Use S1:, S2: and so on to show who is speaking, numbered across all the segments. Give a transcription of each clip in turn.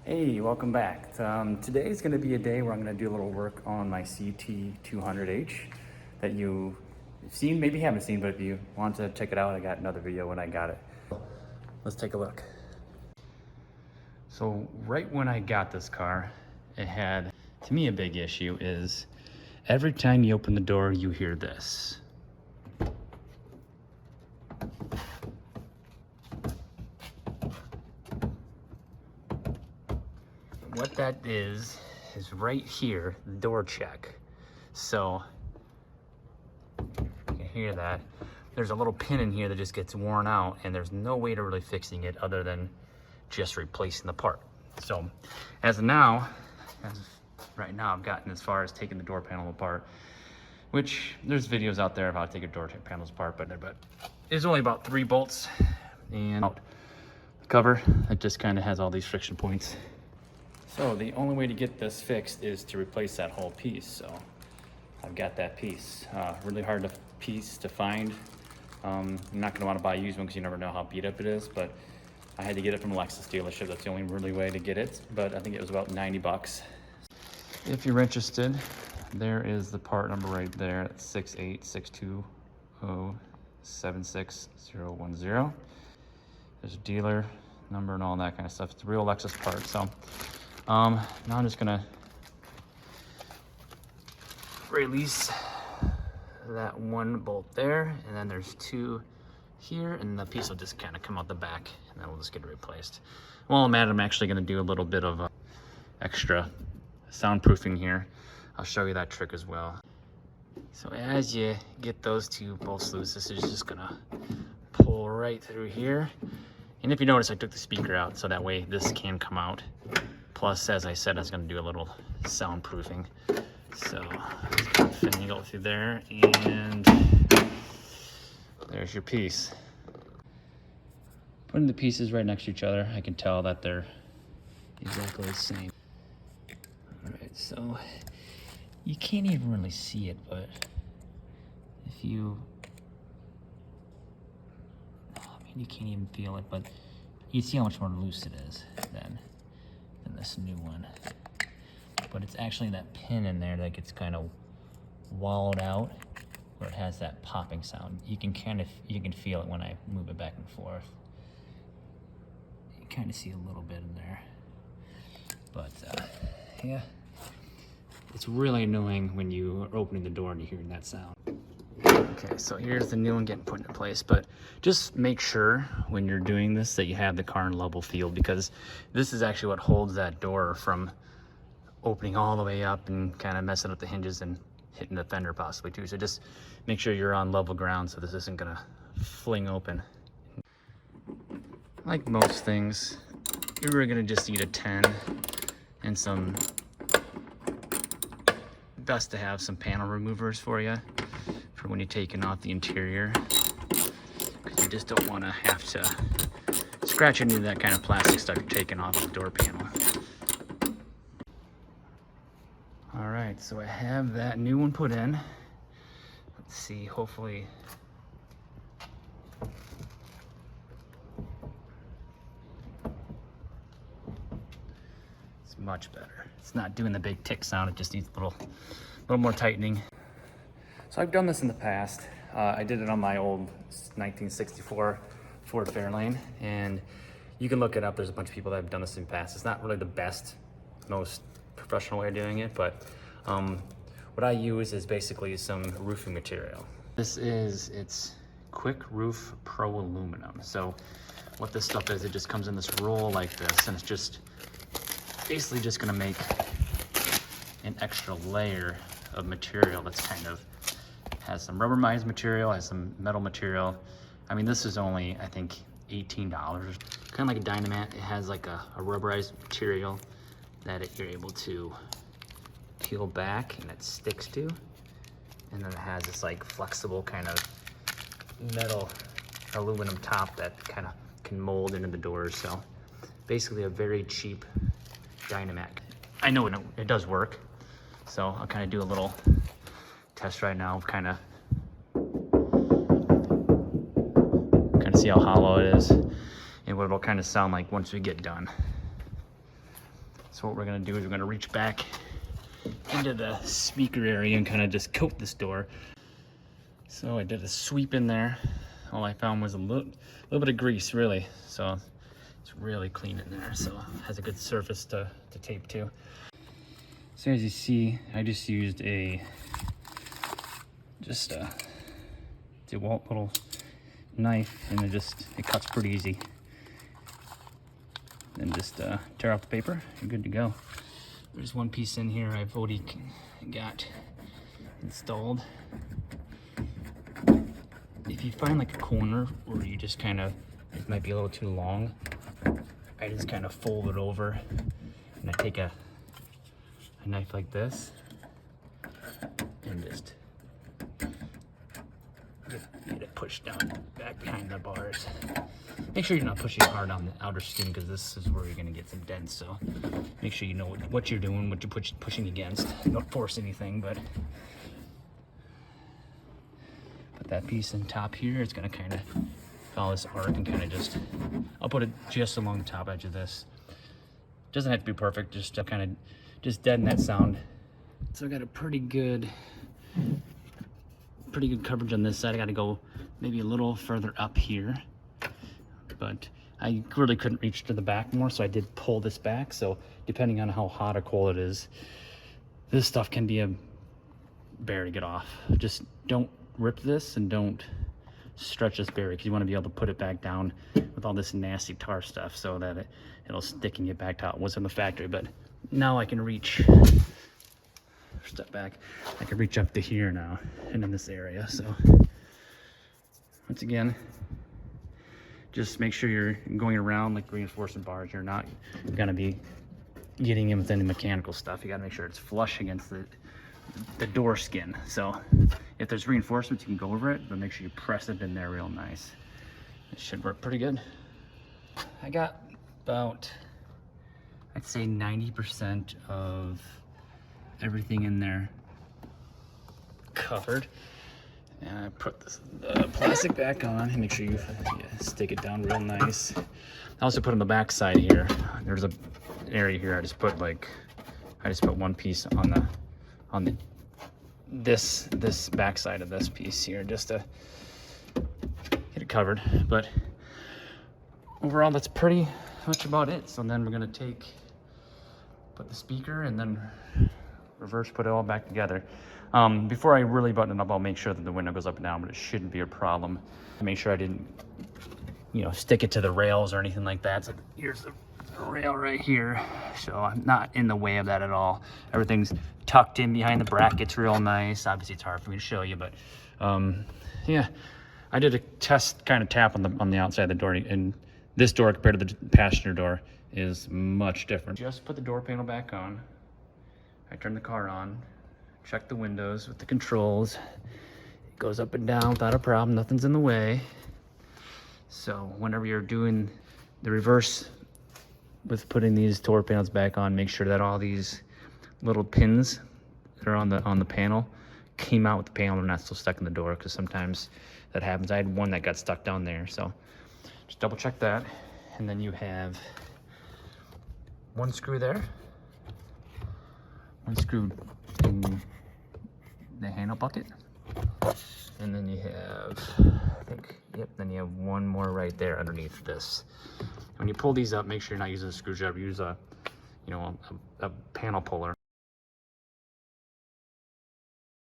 S1: Hey, welcome back. Today is going to be a day where I'm going to do a little work on my CT200H that you've seen, maybe haven't seen, but if you want to check it out, I got another video when I got it. Let's take a look. So right when I got this car, it had, to me, a big issue is every time you open the door, you hear this. What that is right here, the door check. So you can hear that. There's a little pin in here that just gets worn out, and there's no way to really fixing it other than just replacing the part. So as of right now, I've gotten as far as taking the door panel apart, which there's videos out there of how to take a door panels apart, but it's only about 3 bolts and the cover. It just kind of has all these friction points. So the only way to get this fixed is to replace that whole piece. So I've got that piece. Really hard piece to find. I'm not gonna want to buy a used one because you never know how beat up it is, but I had to get it from a Lexus dealership. That's the only really way to get it, but I think it was about 90 bucks. If you're interested, there is the part number right there. It's 68620-76010. There's a dealer number and all that kind of stuff. It's a real Lexus part. So now I'm just gonna release that one bolt there, and then there's 2 here, and the piece will just kind of come out the back, and then we'll just get it replaced. While I'm at it, I'm actually gonna do a little bit of extra soundproofing here. I'll show you that trick as well. So as you get those 2 bolts loose, this is just gonna pull right through here. And if you notice, I took the speaker out, so that way this can come out. Plus, as I said, I was going to do a little soundproofing. So, finagle through there, and there's your piece. Putting the pieces right next to each other, I can tell that they're exactly the same. Alright, so you can't even really see it, but if you... you can't even feel it, but you see how much more loose it is than this new one. But it's actually that pin in there that gets kind of walled out, where it has that popping sound. You can feel it when I move it back and forth. You kind of see a little bit in there, but yeah, it's really annoying when you are opening the door and you're hearing that sound. Okay, so here's the new one getting put into place, but just make sure when you're doing this that you have the car in level field, because this is actually what holds that door from opening all the way up and kind of messing up the hinges and hitting the fender possibly too. So just make sure you're on level ground so this isn't gonna fling open. Like most things, you're gonna just need a 10 and some, best to have some panel removers for you for when you're taking off the interior, because you just don't want to have to scratch into that kind of plastic stuff you're taking off the door panel. All right, so I have that new one put in. Let's see, hopefully it's much better. It's not doing the big tick sound, it just needs a little more tightening. So I've done this in the past. I did it on my old 1964 Ford Fairlane, and you can look it up. There's a bunch of people that have done this in the past. It's not really the best, most professional way of doing it, but what I use is basically some roofing material. It's Quick Roof Pro Aluminum. So what this stuff is, it just comes in this roll like this, and it's just basically just gonna make an extra layer of material that's kind of has some rubberized material, has some metal material. I mean, this is only, I think, $18. Kind of like a Dynamat. It has like a rubberized material that you're able to peel back and it sticks to. And then it has this like flexible kind of metal aluminum top that kind of can mold into the doors. So basically a very cheap Dynamat. I know it does work. So I'll kind of do a little test right now, kind of see how hollow it is and what it'll kind of sound like once we get done. So what we're gonna do is we're gonna reach back into the speaker area and kind of just coat this door. So I did a sweep in there. All I found was a little bit of grease, really. So it's really clean in there. So it has a good surface to tape to. So as you see, I just used a wont little knife, and it cuts pretty easy. And just tear off the paper, you're good to go. There's one piece in here I've already got installed. If you find like a corner where you just kind of, it might be a little too long, I just kind of fold it over, and I take a knife like this and just get it pushed down back behind the bars. Make sure you're not pushing hard on the outer skin, because this is where you're going to get some dents. So make sure you know what you're doing, what you're pushing against. Don't force anything, but put that piece in top here. It's going to kind of follow this arc and kind of just, I'll put it just along the top edge of this. Doesn't have to be perfect, just to kind of just deaden that sound. So I got a pretty good coverage on this side. I got to go maybe a little further up here, but I really couldn't reach to the back more, so I did pull this back. So depending on how hot or cold it is, this stuff can be a bear to get off. Just don't rip this and don't stretch this barrier, because you want to be able to put it back down with all this nasty tar stuff so that it'll stick and get back to how it was in the factory. But now I can reach, step back, I can reach up to here now and in this area. So once again, just make sure you're going around like reinforcement bars. You're not gonna be getting in with any mechanical stuff. You gotta make sure it's flush against the door skin. So if there's reinforcements, you can go over it, but make sure you press it in there real nice. It should work pretty good. I got about, I'd say 90% of everything in there covered. And I put the plastic back on and make sure you stick it down real nice. I also put on the back side here, there's an area here I just put one piece on this back side of this piece here, just to get it covered. But overall, that's pretty much about it. So then we're gonna put the speaker and then reverse put it all back together. Before I really button it up, I'll make sure that the window goes up and down, but it shouldn't be a problem. Make sure I didn't, stick it to the rails or anything like that. So here's the rail right here, so I'm not in the way of that at all. Everything's tucked in behind the brackets real nice. Obviously it's hard for me to show you, but yeah, I did a test kind of tap on the outside of the door, and this door compared to the passenger door is much different. Just put the door panel back on. I turn the car on, check the windows with the controls. It goes up and down without a problem, nothing's in the way. So whenever you're doing the reverse with putting these door panels back on, make sure that all these little pins that are on the panel came out with the panel and not still stuck in the door, because sometimes that happens. I had one that got stuck down there, so just double check that. And then you have one screw there, one screw in the handle bucket, and then you have, then you have one more right there underneath this. When you pull these up, make sure you're not using a screwdriver. Use a panel puller.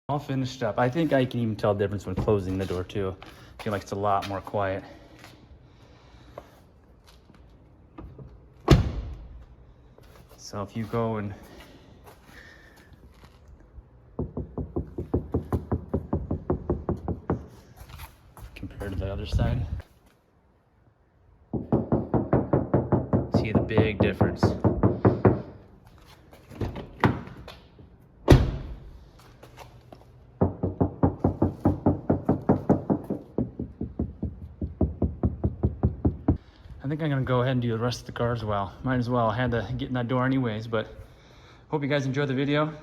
S1: All finished up. I think I can even tell the difference when closing the door too. I feel like it's a lot more quiet. So if you go and compare to the other side, see the big difference. I think I'm gonna go ahead and do the rest of the car as well. Might as well. I had to get in that door anyways, but hope you guys enjoyed the video.